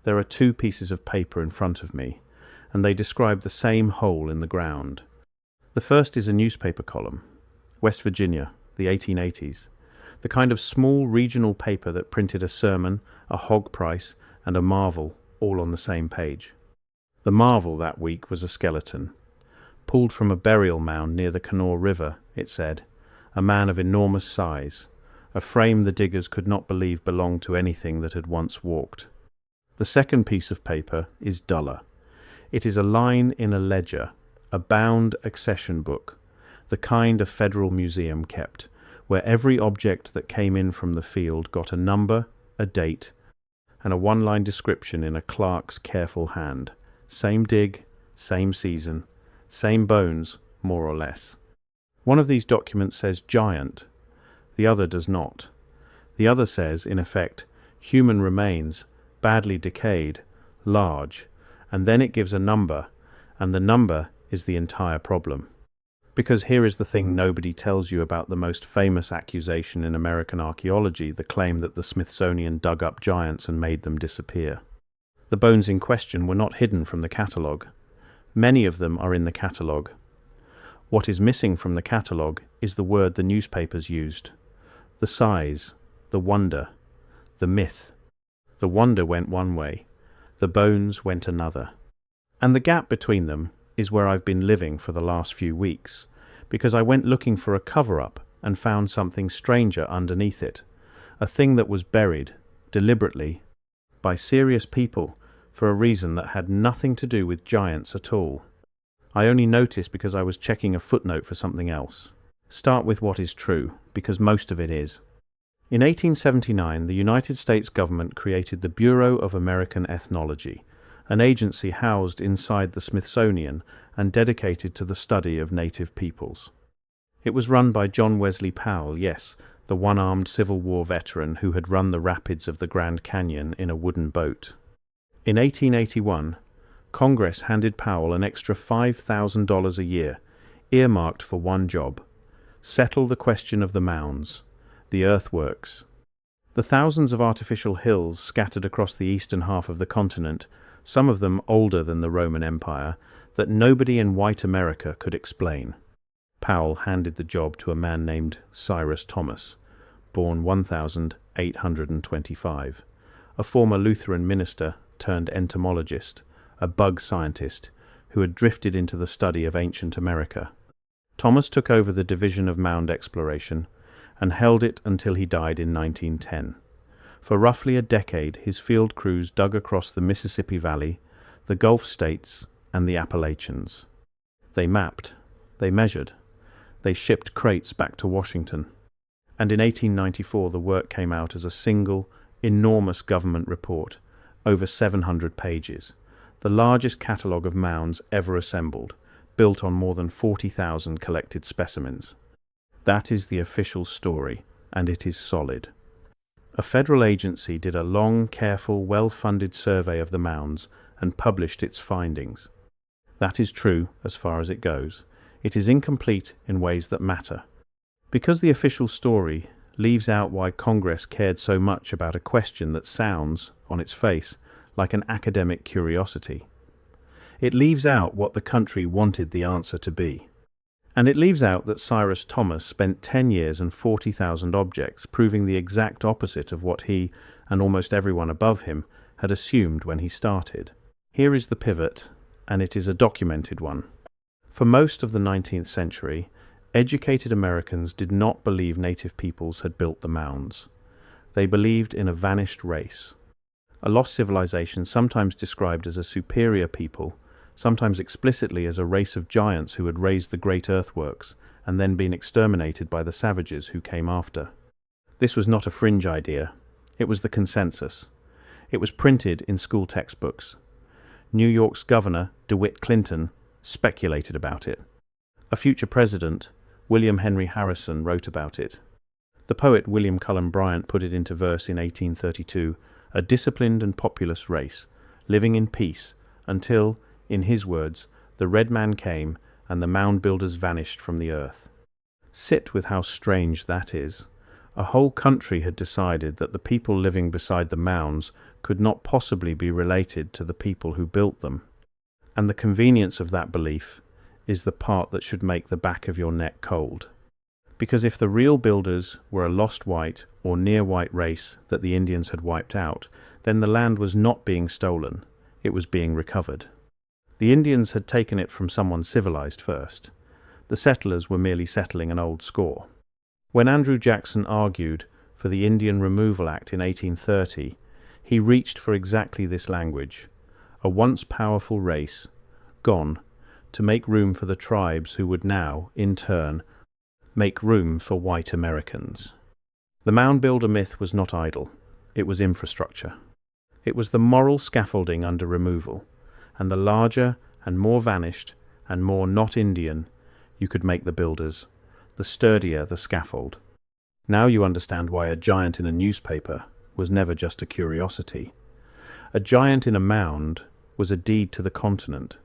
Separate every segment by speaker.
Speaker 1: There are two pieces of paper in front of me, and they describe the same hole in the ground. The first is a newspaper column, West Virginia, the 1880s, the kind of small regional paper that printed a sermon, a hog price, and a marvel all on the same page. The marvel that week was a skeleton, pulled from a burial mound near the Kanawha River, it said, a man of enormous size, a frame the diggers could not believe belonged to anything that had once walked. The second piece of paper is duller. It is a line in a ledger, a bound accession book, the kind a federal museum kept, where every object that came in from the field got a number, a date, and a one-line description in a clerk's careful hand. Same dig, same season, same bones, more or less. One of these documents says giant, the other does not. The other says, in effect, human remains, badly decayed, large, and then it gives a number, and the number is the entire problem. Because here is the thing nobody tells you about the most famous accusation in American archaeology, the claim that the Smithsonian dug up giants and made them disappear. The bones in question were not hidden from the catalogue. Many of them are in the catalogue. What is missing from the catalogue is the word the newspapers used. The size, the wonder, the myth. The wonder went one way, the bones went another. And the gap between them is where I've been living for the last few weeks, because I went looking for a cover-up and found something stranger underneath it, a thing that was buried, deliberately, by serious people for a reason that had nothing to do with giants at all. I only noticed because I was checking a footnote for something else. Start with what is true, because most of it is. In 1879, the United States government created the Bureau of American Ethnology, an agency housed inside the Smithsonian and dedicated to the study of native peoples. It was run by John Wesley Powell, yes, the one-armed Civil War veteran who had run the rapids of the Grand Canyon in a wooden boat. In 1881, Congress handed Powell an extra $5,000 a year, earmarked for one job: settle the question of the mounds, the earthworks. The thousands of artificial hills scattered across the eastern half of the continent, some of them older than the Roman Empire, that nobody in white America could explain. Powell handed the job to a man named Cyrus Thomas, born 1825, a former Lutheran minister turned entomologist, a bug scientist who had drifted into the study of ancient America. Thomas took over the division of mound exploration and held it until he died in 1910. For roughly a decade, his field crews dug across the Mississippi Valley, the Gulf States, and the Appalachians. They mapped, they measured, they shipped crates back to Washington. And in 1894, the work came out as a single, enormous government report, over 700 pages, the largest catalogue of mounds ever assembled, built on more than 40,000 collected specimens. That is the official story, and it is solid. A federal agency did a long, careful, well-funded survey of the mounds and published its findings. That is true as far as it goes. It is incomplete in ways that matter. Because the official story leaves out why Congress cared so much about a question that sounds, on its face, like an academic curiosity. It leaves out what the country wanted the answer to be. And it leaves out that Cyrus Thomas spent 10 years and 40,000 objects, proving the exact opposite of what he, and almost everyone above him, had assumed when he started. Here is the pivot, and it is a documented one. For most of the 19th century, educated Americans did not believe native peoples had built the mounds. They believed in a vanished race, a lost civilization sometimes described as a superior people, sometimes explicitly as a race of giants who had raised the great earthworks and then been exterminated by the savages who came after. This was not a fringe idea. It was the consensus. It was printed in school textbooks. New York's governor, DeWitt Clinton, speculated about it. A future president, William Henry Harrison, wrote about it. The poet William Cullen Bryant put it into verse in 1832, a disciplined and populous race, living in peace until, in his words, the red man came and the mound builders vanished from the earth. Sit with how strange that is. A whole country had decided that the people living beside the mounds could not possibly be related to the people who built them. And the convenience of that belief is the part that should make the back of your neck cold. Because if the real builders were a lost white or near white race that the Indians had wiped out, then the land was not being stolen, it was being recovered. The Indians had taken it from someone civilized first. The settlers were merely settling an old score. When Andrew Jackson argued for the Indian Removal Act in 1830, he reached for exactly this language: a once powerful race, gone, to make room for the tribes who would now, in turn, make room for white Americans. The mound builder myth was not idle. It was infrastructure. It was the moral scaffolding under removal, and the larger and more vanished and more not Indian you could make the builders, the sturdier the scaffold. Now you understand why a giant in a newspaper was never just a curiosity. A giant in a mound was a deed to the continent.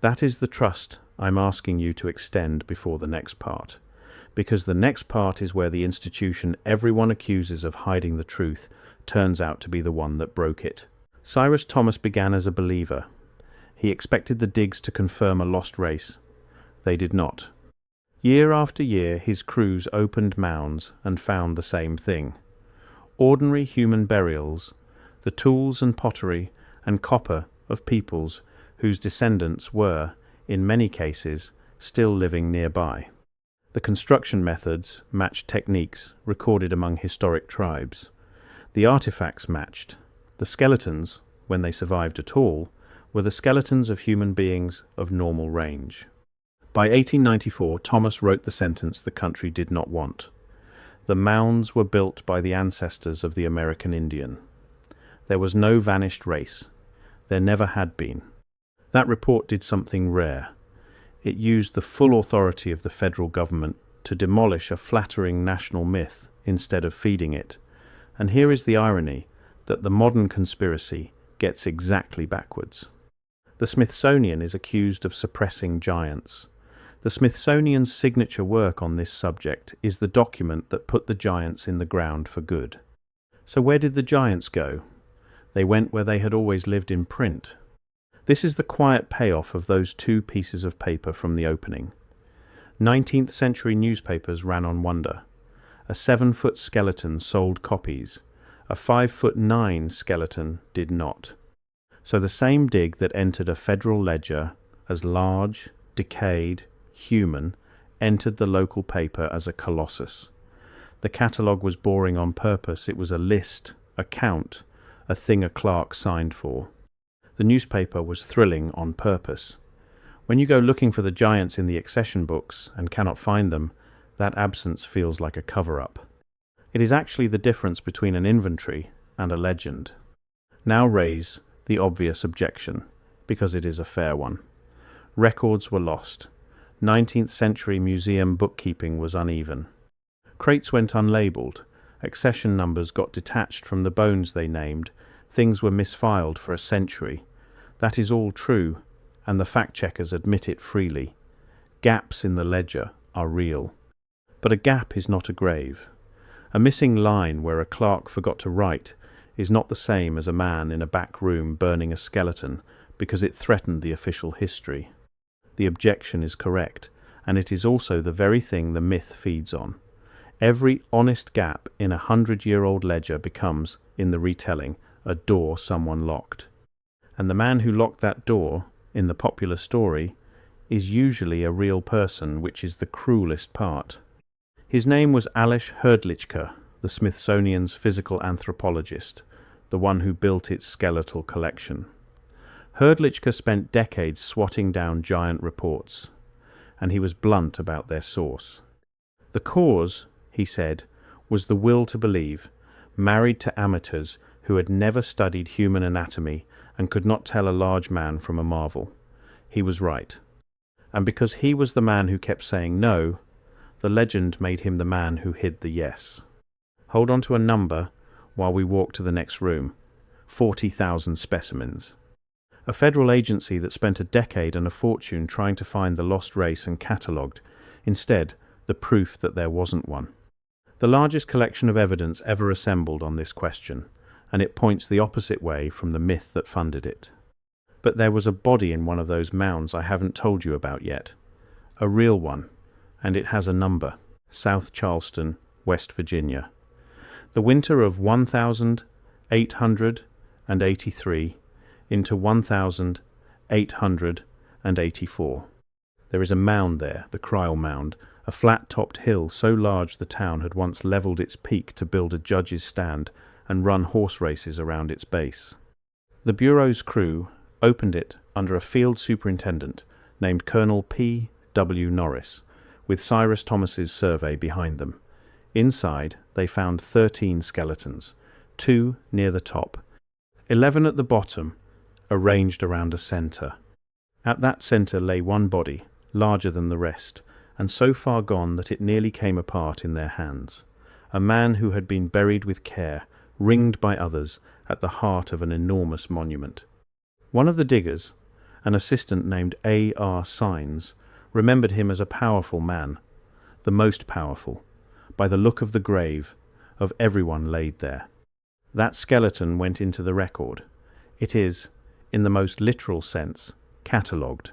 Speaker 1: That is the trust I'm asking you to extend before the next part, because the next part is where the institution everyone accuses of hiding the truth turns out to be the one that broke it. Cyrus Thomas began as a believer. He expected the digs to confirm a lost race. They did not. Year after year his crews opened mounds and found the same thing. Ordinary human burials, the tools and pottery and copper of peoples whose descendants were, in many cases, still living nearby. The construction methods matched techniques recorded among historic tribes. The artifacts matched. The skeletons, when they survived at all, were the skeletons of human beings of normal range. By 1894, Thomas wrote the sentence the country did not want. The mounds were built by the ancestors of the American Indian. There was no vanished race. There never had been. That report did something rare. It used the full authority of the federal government to demolish a flattering national myth instead of feeding it. And here is the irony, that the modern conspiracy gets exactly backwards. The Smithsonian is accused of suppressing giants. The Smithsonian's signature work on this subject is the document that put the giants in the ground for good. So where did the giants go? They went where they had always lived in print. This is the quiet payoff of those two pieces of paper from the opening. 19th-century newspapers ran on wonder. A 7-foot skeleton sold copies. A 5'9" skeleton did not. So the same dig that entered a federal ledger as large, decayed, human, entered the local paper as a colossus. The catalogue was boring on purpose. It was a list, a count, a thing a clerk signed for. The newspaper was thrilling on purpose. When you go looking for the giants in the accession books and cannot find them, that absence feels like a cover-up. It is actually the difference between an inventory and a legend. Now raise the obvious objection, because it is a fair one. Records were lost. 19th-century museum bookkeeping was uneven. Crates went unlabeled. Accession numbers got detached from the bones they named. Things were misfiled for a century. That is all true, and the fact-checkers admit it freely. Gaps in the ledger are real. But a gap is not a grave. A missing line where a clerk forgot to write is not the same as a man in a back room burning a skeleton because it threatened the official history. The objection is correct, and it is also the very thing the myth feeds on. Every honest gap in a 100-year-old ledger becomes, in the retelling, a door someone locked. And the man who locked that door, in the popular story, is usually a real person, which is the cruelest part. His name was Alish Hrdlicka, the Smithsonian's physical anthropologist, the one who built its skeletal collection. Hrdlicka spent decades swatting down giant reports, and he was blunt about their source. The cause, he said, was the will to believe, married to amateurs who had never studied human anatomy and could not tell a large man from a marvel. He was right. And because he was the man who kept saying no, the legend made him the man who hid the yes. Hold on to a number while we walk to the next room. 40,000 specimens. A federal agency that spent a decade and a fortune trying to find the lost race and catalogued, instead, the proof that there wasn't one. The largest collection of evidence ever assembled on this question, and it points the opposite way from the myth that funded it. But there was a body in one of those mounds I haven't told you about yet. A real one, and it has a number. South Charleston, West Virginia. The winter of 1883 into 1884. There is a mound there, the Criel Mound, a flat-topped hill so large the town had once levelled its peak to build a judge's stand and run horse races around its base. The Bureau's crew opened it under a field superintendent named Colonel P. W. Norris, with Cyrus Thomas's survey behind them. Inside, they found 13 skeletons, 2 near the top, 11 at the bottom, arranged around a centre. At that centre lay one body, larger than the rest, and so far gone that it nearly came apart in their hands. A man who had been buried with care, ringed by others, at the heart of an enormous monument. One of the diggers, an assistant named A. R. Sines, remembered him as a powerful man, the most powerful, by the look of the grave, of everyone laid there. That skeleton went into the record. It is, in the most literal sense, catalogued.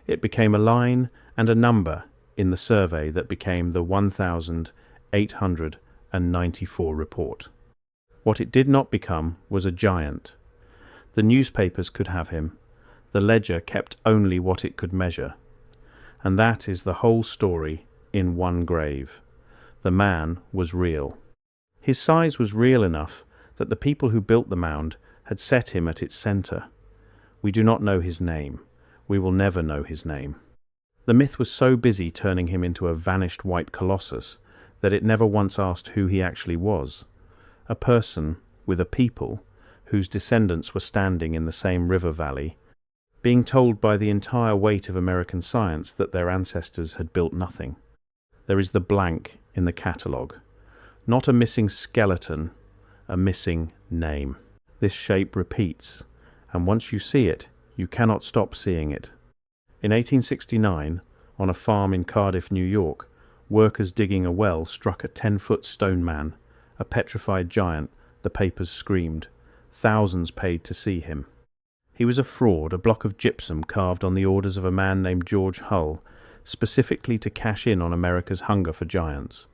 Speaker 1: It became a line and a number in the survey that became the 1894 report. What it did not become was a giant. The newspapers could have him. The ledger kept only what it could measure. And that is the whole story in one grave. The man was real. His size was real enough that the people who built the mound had set him at its centre. We do not know his name. We will never know his name. The myth was so busy turning him into a vanished white colossus that it never once asked who he actually was. A person with a people whose descendants were standing in the same river valley, being told by the entire weight of American science that their ancestors had built nothing. There is the blank in the catalogue. Not a missing skeleton, a missing name. This shape repeats, and once you see it, you cannot stop seeing it. In 1869, on a farm in Cardiff, New York, workers digging a well struck a 10-foot stone man, a petrified giant. The papers screamed. Thousands paid to see him. He was a fraud, a block of gypsum carved on the orders of a man named George Hull, specifically to cash in on America's hunger for giants.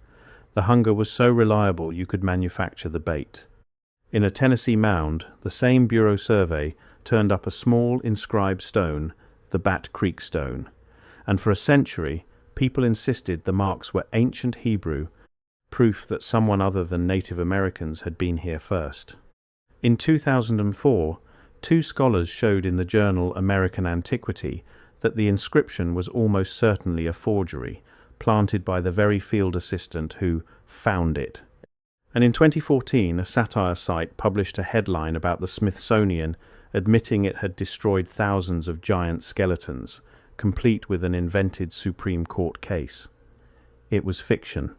Speaker 1: The hunger was so reliable you could manufacture the bait. In a Tennessee mound, the same Bureau survey turned up a small inscribed stone, the Bat Creek stone, and for a century people insisted the marks were ancient Hebrew, proof that someone other than Native Americans had been here first. In 2004, 2 scholars showed in the journal American Antiquity that the inscription was almost certainly a forgery, planted by the very field assistant who found it. And in 2014, a satire site published a headline about the Smithsonian admitting it had destroyed thousands of giant skeletons, complete with an invented Supreme Court case. It was fiction.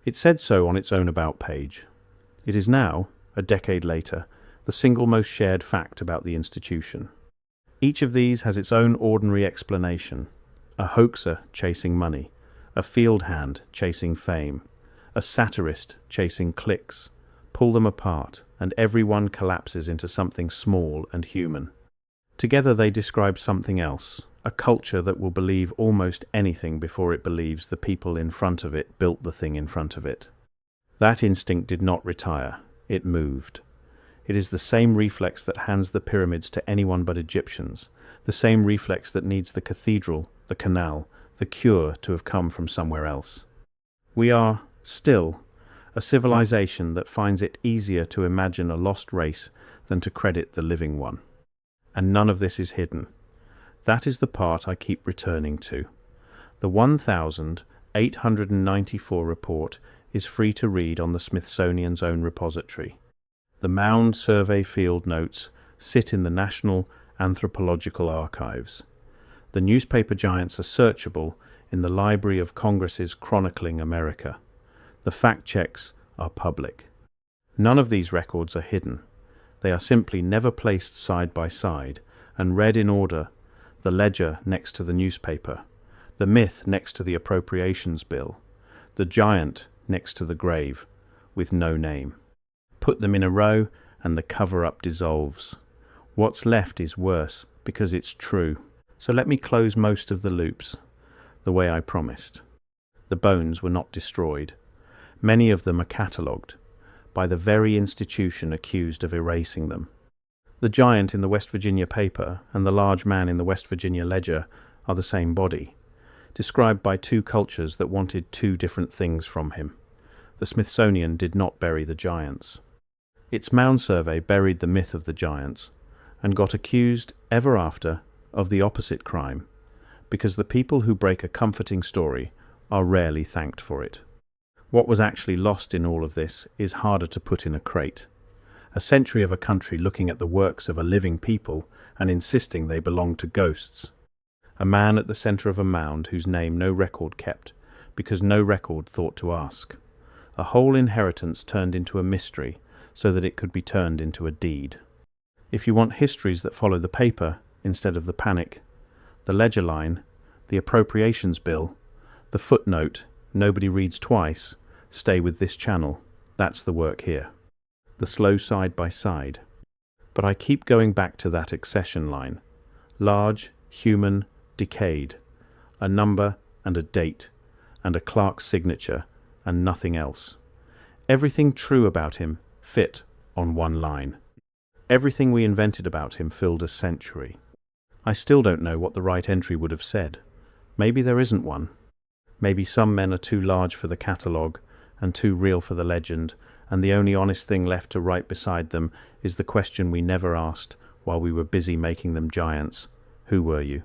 Speaker 1: It said so on its own about page. It is now, a decade later, the single most shared fact about the institution. Each of these has its own ordinary explanation. A hoaxer chasing money, a field hand chasing fame, a satirist chasing clicks. Pull them apart, and every one collapses into something small and human. Together they describe something else, a culture that will believe almost anything before it believes the people in front of it built the thing in front of it. That instinct did not retire. It moved. It is the same reflex that hands the pyramids to anyone but Egyptians, the same reflex that needs the cathedral, the canal, the cure to have come from somewhere else. We are, still, a civilization that finds it easier to imagine a lost race than to credit the living one. And none of this is hidden. That is the part I keep returning to. The 1894 report is free to read on the Smithsonian's own repository. The Mound Survey field notes sit in the National Anthropological Archives. The newspaper giants are searchable in the Library of Congress's Chronicling America. The fact checks are public. None of these records are hidden. They are simply never placed side by side and read in order, the ledger next to the newspaper, the myth next to the appropriations bill, the giant next to the grave, with no name. Put them in a row and the cover-up dissolves. What's left is worse, because it's true. So let me close most of the loops, the way I promised. The bones were not destroyed. Many of them are catalogued, by the very institution accused of erasing them. The giant in the West Virginia paper and the large man in the West Virginia ledger are the same body, described by two cultures that wanted two different things from him. The Smithsonian did not bury the giants. Its mound survey buried the myth of the giants and got accused ever after of the opposite crime, because the people who break a comforting story are rarely thanked for it. What was actually lost in all of this is harder to put in a crate. A century of a country looking at the works of a living people and insisting they belong to ghosts. A man at the center of a mound whose name no record kept, because no record thought to ask. A whole inheritance turned into a mystery so that it could be turned into a deed. If you want histories that follow the paper instead of the panic, the ledger line, the appropriations bill, the footnote, nobody reads twice, stay with this channel. That's the work here. The slow side by side. But I keep going back to that accession line. Large, human, decayed. A number and a date, and a clerk's signature, and nothing else. Everything true about him fit on one line. Everything we invented about him filled a century. I still don't know what the right entry would have said. Maybe there isn't one. Maybe some men are too large for the catalogue and too real for the legend, and the only honest thing left to write beside them is the question we never asked while we were busy making them giants. Who were you?